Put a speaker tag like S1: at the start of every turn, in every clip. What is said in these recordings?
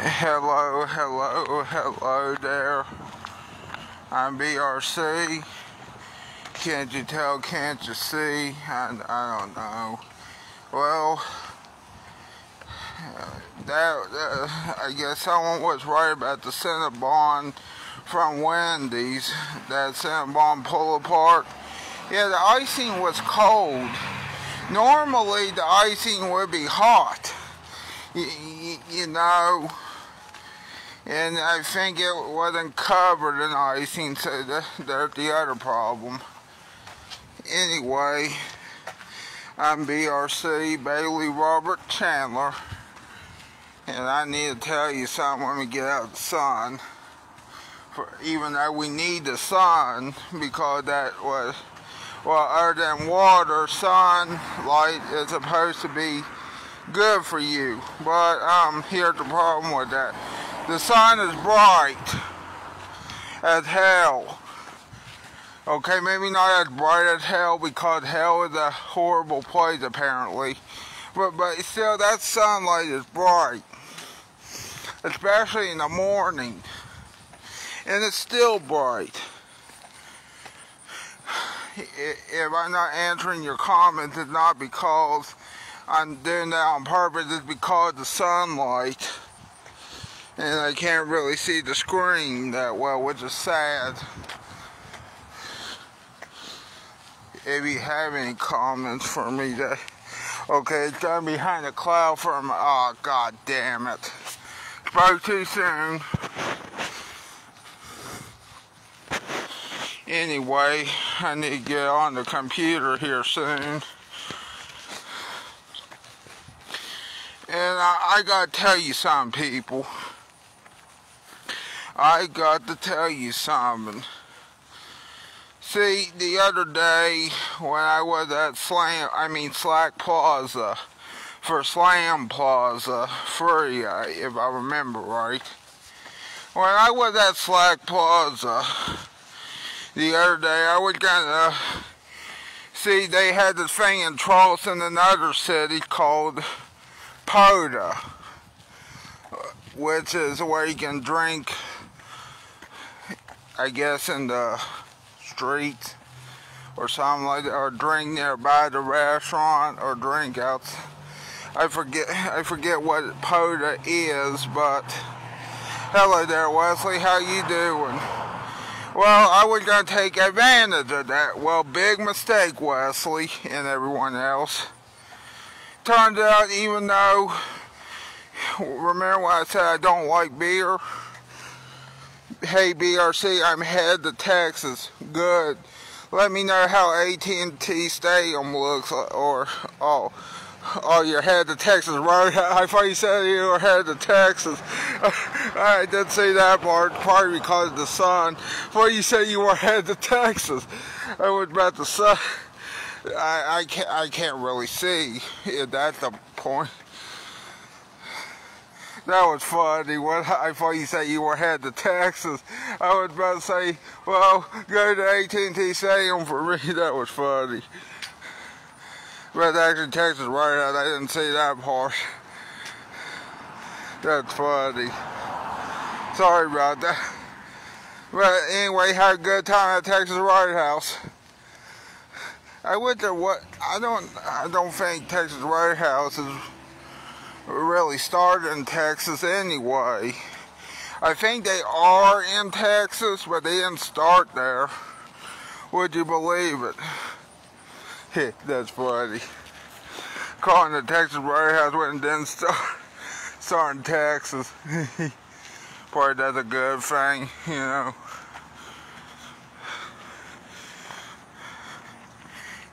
S1: Hello there. I'm BRC. Can't you tell, can't you see? I don't know. Well, I guess someone was right about the Cinnabon from Wendy's. That Cinnabon pull apart. Yeah, the icing was cold. Normally the icing would be hot. You know, and I think it wasn't covered in icing, so there's the other problem. Anyway, I'm BRC, Bailey Robert Chandler, and I need to tell you something when we get out of the sun. Even though we need the sun, because that was, well, other than water, sunlight is supposed to be good for you. But here's the problem with that. The sun is bright as hell. Okay, maybe not as bright as hell, because hell is a horrible place apparently. But still, that sunlight is bright. Especially in the morning. And it's still bright. If I'm not answering your comments, it's not because I'm doing that on purpose, it's because of the sunlight. And I can't really see the screen that well, which is sad. If you have any comments for me, okay, it's done behind a cloud from, oh, god damn it. Spoke too soon. Anyway, I need to get on the computer here soon. And I gotta tell you something, people. I got to tell you something. See, the other day when I was at Slack Plaza, for Slam Plaza, free, if I remember right. When I was at Slack Plaza the other day, I was gonna see, they had this thing in Charleston, another city, called Poda, which is where you can drink, I guess, in the street or something like that, or drink nearby the restaurant, or drink out. I forget what Poda is, but hello there, Wesley, how you doing? Well, I was going to take advantage of that. Well, big mistake, Wesley, and everyone else. Turns out, even though, remember when I said I don't like beer? Hey, BRC, I'm headed to Texas. Good. Let me know how AT&T Stadium looks, or, oh, you're headed to Texas, right? I thought you said you were headed to Texas. I did see that part, probably because of the sun. I thought you said you were headed to Texas. I was about to say, I can't really see if that's the point. That was funny. I thought you said you were headed to Texas. I was about to say, well, go to AT&T Stadium for me. That was funny. But actually, Texas right out. I didn't see that part. That's funny. Sorry about that. But anyway, had a good time at Texas White House. I went to I don't think Texas White House is really started in Texas anyway. I think they are in Texas, but they didn't start there. Would you believe it? That's funny. Calling the Texas White House when it didn't start in Texas. Probably that's a good thing, you know.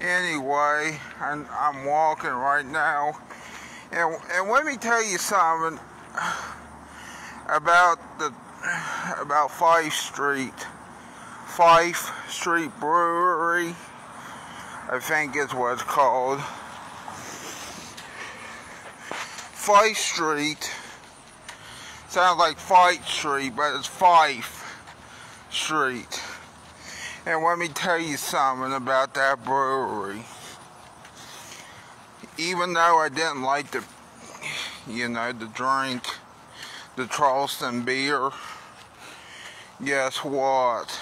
S1: Anyway, I'm walking right now. And let me tell you something about Fife Street Brewery, I think is what it's called. Fife Street sounds like Fight Street, but it's Fife Street. And let me tell you something about that brewery. Even though I didn't like the drink, the Charleston beer. Guess what?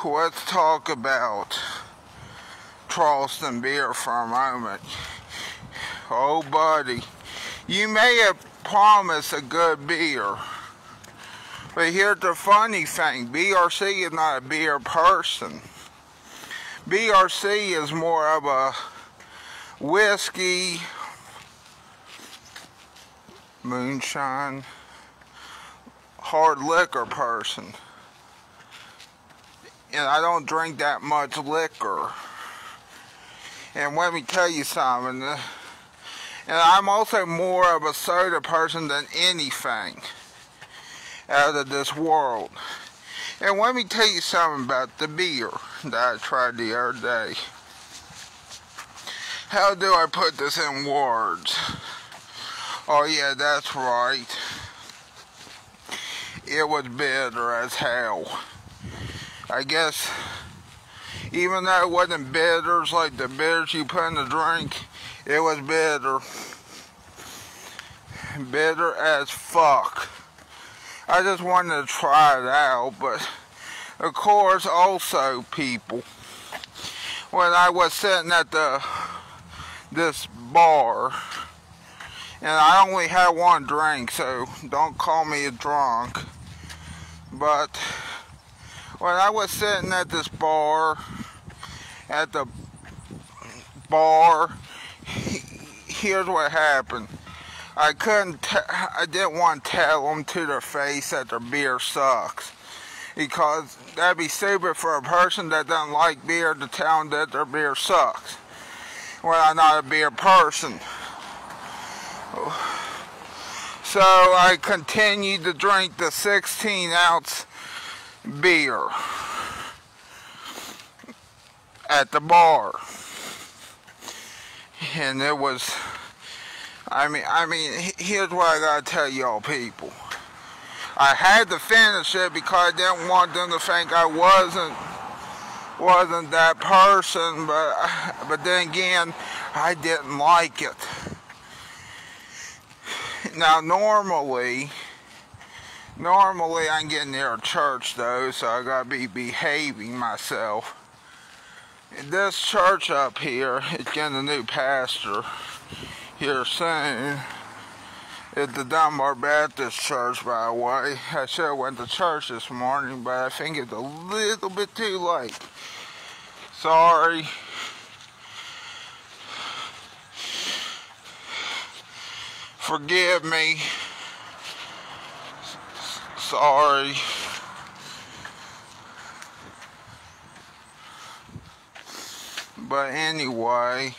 S1: Let's talk about Charleston beer for a moment. Oh, buddy, you may have promised a good beer, but here's the funny thing. BRC is not a beer person. BRC is more of a whiskey, moonshine, hard liquor person. And I don't drink that much liquor. And let me tell you something. And I'm also more of a soda person than anything out of this world. And let me tell you something about the beer that I tried the other day. How do I put this in words? Oh yeah, that's right. It was bitter as hell. I guess, even though it wasn't bitters like the bitters you put in the drink, it was bitter. Bitter as fuck. I just wanted to try it out, but of course, also, people, when I was sitting at this bar, and I only had one drink, so don't call me a drunk, but when I was sitting at this bar, here's what happened. I didn't want to tell them to their face that their beer sucks, because that'd be stupid for a person that doesn't like beer to tell them that their beer sucks when I'm not a beer person. So I continued to drink the 16-ounce beer at the bar, and it was, I mean, here's what I gotta tell y'all people. I had to finish it because I didn't want them to think I wasn't that person, but then again, I didn't like it. Now normally I'm getting near a church though, so I gotta be behaving myself. This church up here is getting a new pastor here soon. It's the Dunbar Baptist Church, by the way. I should have went to church this morning, but I think it's a little bit too late. Sorry. Forgive me. Sorry. But anyway,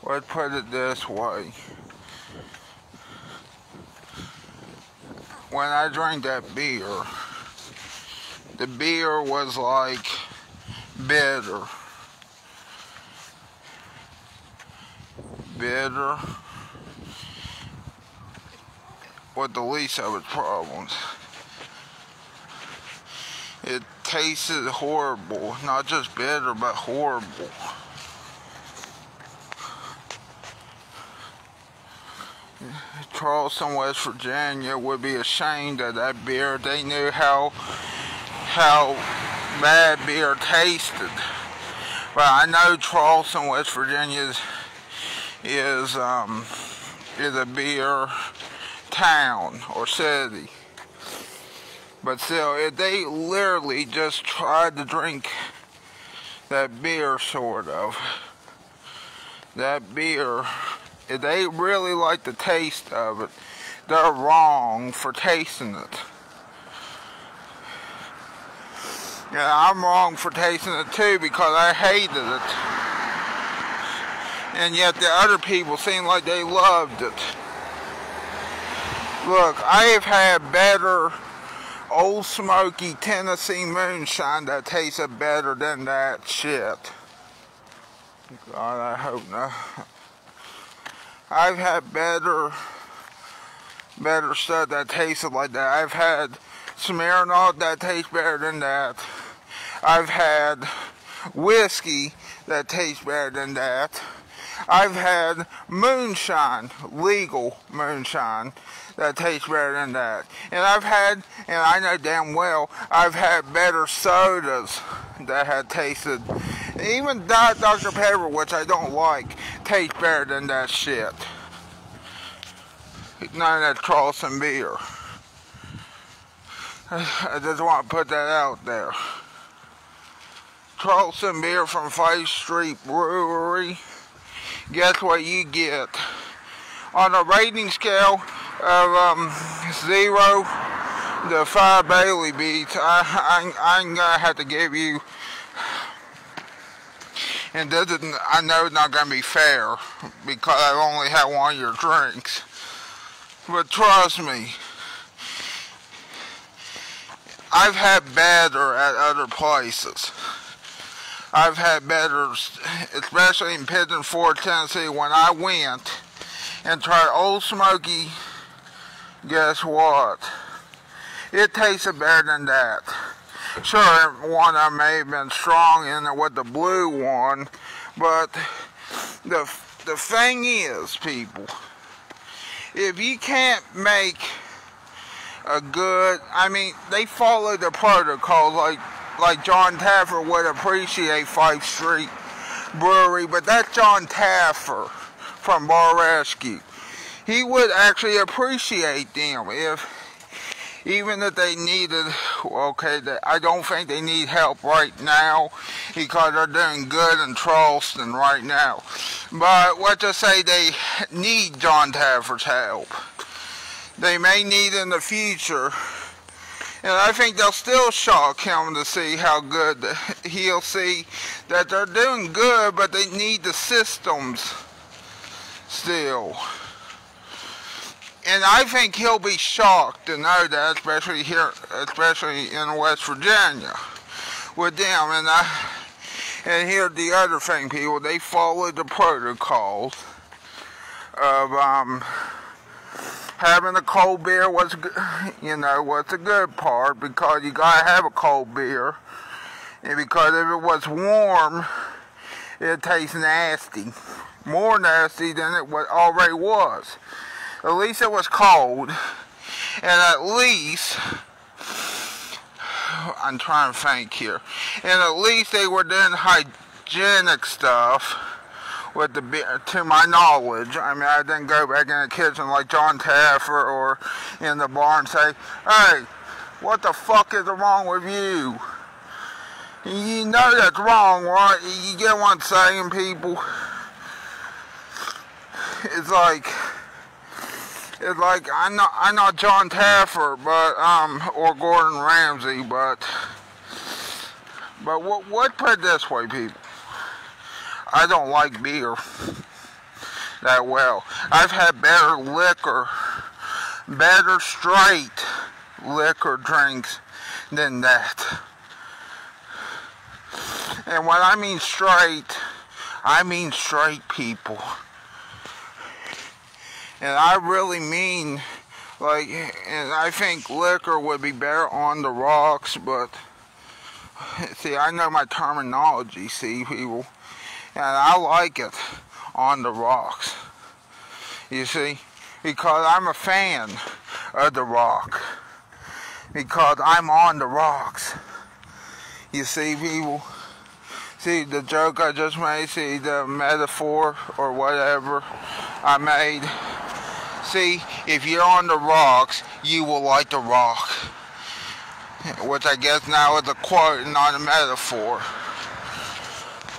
S1: let's put it this way. When I drank that beer, the beer was like bitter. Bitter with the least of its problems. It tasted horrible, not just bitter, but horrible. Charleston, West Virginia would be ashamed of that beer. They knew how bad beer tasted. But I know Charleston, West Virginia is a beer town or city. But still, if they literally just tried to drink that beer, sort of, that beer, if they really like the taste of it, they're wrong for tasting it. And I'm wrong for tasting it too, because I hated it. And yet the other people seemed like they loved it. Look, I have had better Old Smoky Tennessee moonshine that tasted better than that shit. God, I hope not. I've had better stuff that tasted like that. I've had Smirnoff that tastes better than that. I've had whiskey that tastes better than that. I've had moonshine, legal moonshine, that tastes better than that. And I know damn well, I've had better sodas that had tasted, even Diet Dr. Pepper, which I don't like, tastes better than that shit. None of that Charleston beer. I just want to put that out there. Charleston beer from Fife Street Brewery. Guess what you get? On a rating scale of 0 to 5 Bailey beats, I'm gonna have to give you, and this is, I know it's not gonna be fair because I've only had one of your drinks, but trust me, I've had better at other places. I've had better, especially in Pigeon Forge, Tennessee, when I went and tried Old Smoky. Guess what? It tasted better than that. Sure, one of them may have been strong in it with the blue one, but the thing is, people, if you can't make a good, I mean, they follow the protocol like John Taffer would appreciate Fife Street Brewery, but that's John Taffer from Bar Rescue. He would actually appreciate them even if they needed, okay, I don't think they need help right now because they're doing good in Charleston right now. But let's just say they need John Taffer's help. They may need in the future. And I think they'll still shock him to see how good he'll see that they're doing good, but they need the systems still. And I think he'll be shocked to know that, especially in West Virginia, with them. And here's the other thing, people. They follow the protocols of having a cold beer was, was the good part, because you gotta have a cold beer, and because if it was warm, it tastes nasty, more nasty than it already was. At least it was cold, and at least, I'm trying to think here, and at least they were doing hygienic stuff. With the beer, to my knowledge. I mean, I didn't go back in the kitchen like John Taffer or in the bar and say, hey, what the fuck is wrong with you? You know that's wrong, right? You get what I'm saying, people? It's like I'm not John Taffer, but or Gordon Ramsay, but what put it this way, people? I don't like beer that well. I've had better liquor, better straight liquor drinks than that. And when I mean straight people. And I really mean, and I think liquor would be better on the rocks, but see, I know my terminology, see, people. And I like it on the rocks, you see, because I'm a fan of the rock, because I'm on the rocks, you see, people. See the joke I just made, see the metaphor or whatever I made. See, if you're on the rocks, you will like the rock, which I guess now is a quote and not a metaphor.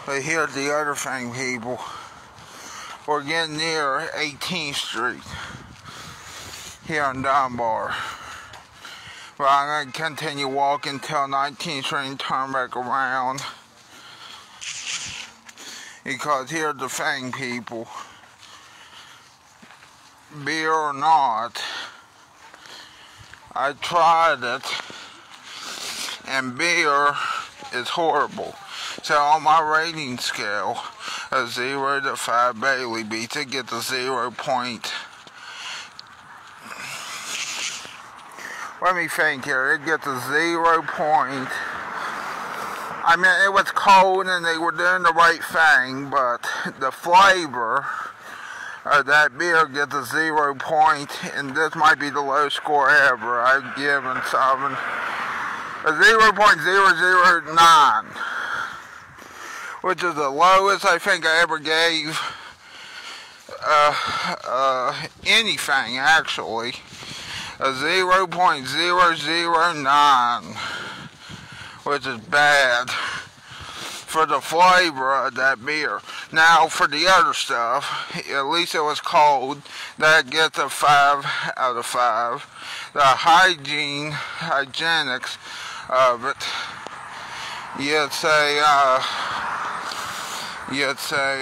S1: But here's the other thing, people. We're getting near 18th Street here in Dunbar. But I'm going to continue walking till 19th Street and turn back around. Because here's the thing, people. Beer or not, I tried it, and beer is horrible. So on my rating scale, a 0 to 5 Bailey beats, it gets a 0 point. Let me think here. It gets a 0 point. I mean, it was cold and they were doing the right thing, but the flavor of that beer gets a 0 point, and this might be the lowest score ever I've given something. A 0.009, which is the lowest I think I ever gave anything, actually. A 0.009, which is bad for the flavor of that beer. Now, for the other stuff, at least it was cold. That gets a 5 out of 5. The hygienics of it, you'd say,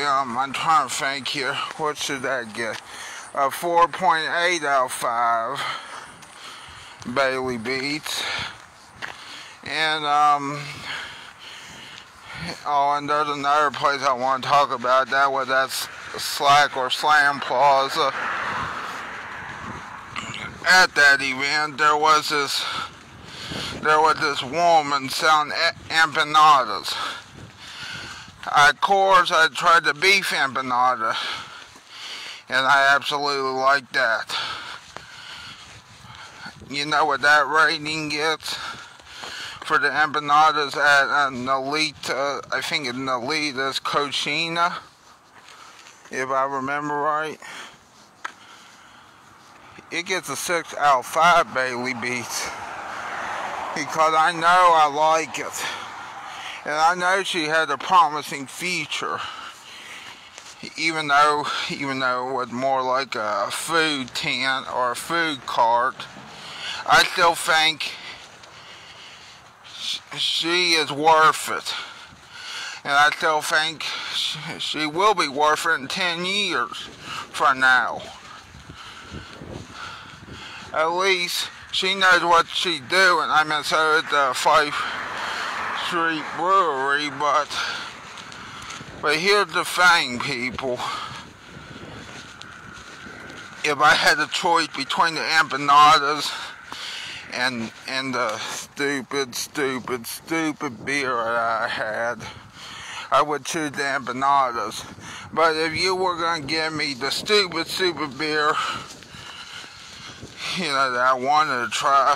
S1: I'm trying to think here, what should that get? A 4.8 out of 5 Bailey beats. And, and there's another place I want to talk about. That's Slack or Slam Plaza. At that event, there was this woman selling empanadas. Of course, I tried the beef empanada, and I absolutely liked that. You know what that rating gets for the empanadas at Nellita? I think it's Nellita's Cocina, if I remember right. It gets a 6 out of 5 Bailey beats, because I know I like it, and I know she had a promising future, even though it was more like a food tent or a food cart. I still think she is worth it, and I still think she will be worth it in 10 years from now. At least she knows what she's doing. I mean, so at the Fife Street Brewery, but here's the thing, people. If I had a choice between the empanadas and the stupid beer that I had, I would choose the empanadas. But if you were going to give me the stupid beer, that I wanted to try,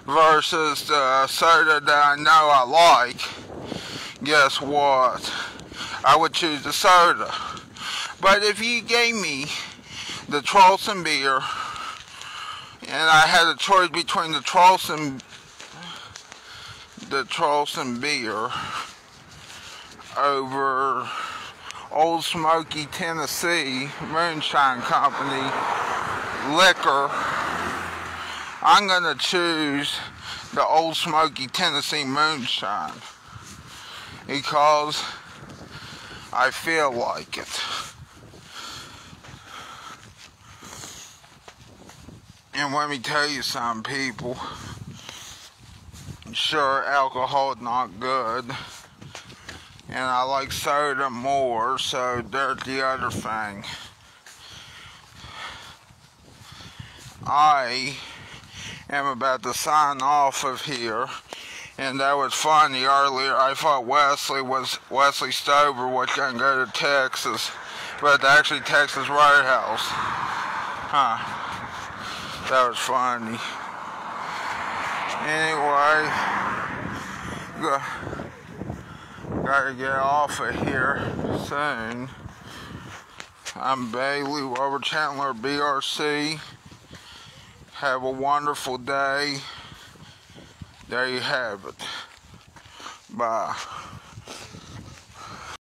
S1: versus the soda that I know I like, guess what? I would choose the soda. But if you gave me the Charleston beer, and I had a choice between the Charleston beer over Old Smoky Tennessee Moonshine Company liquor, I'm gonna choose the Old Smoky Tennessee Moonshine, because I feel like it. And let me tell you something, people. Sure, alcohol is not good, and I like soda more, so there's the other thing. I am about to sign off of here, and that was funny earlier. I thought Wesley Stover was going to go to Texas, but it's actually Texas Roadhouse. Huh. That was funny. Anyway, gotta get off of here soon. I'm Bailey, Robert Chandler, BRC. Have a wonderful day. There you have it. Bye.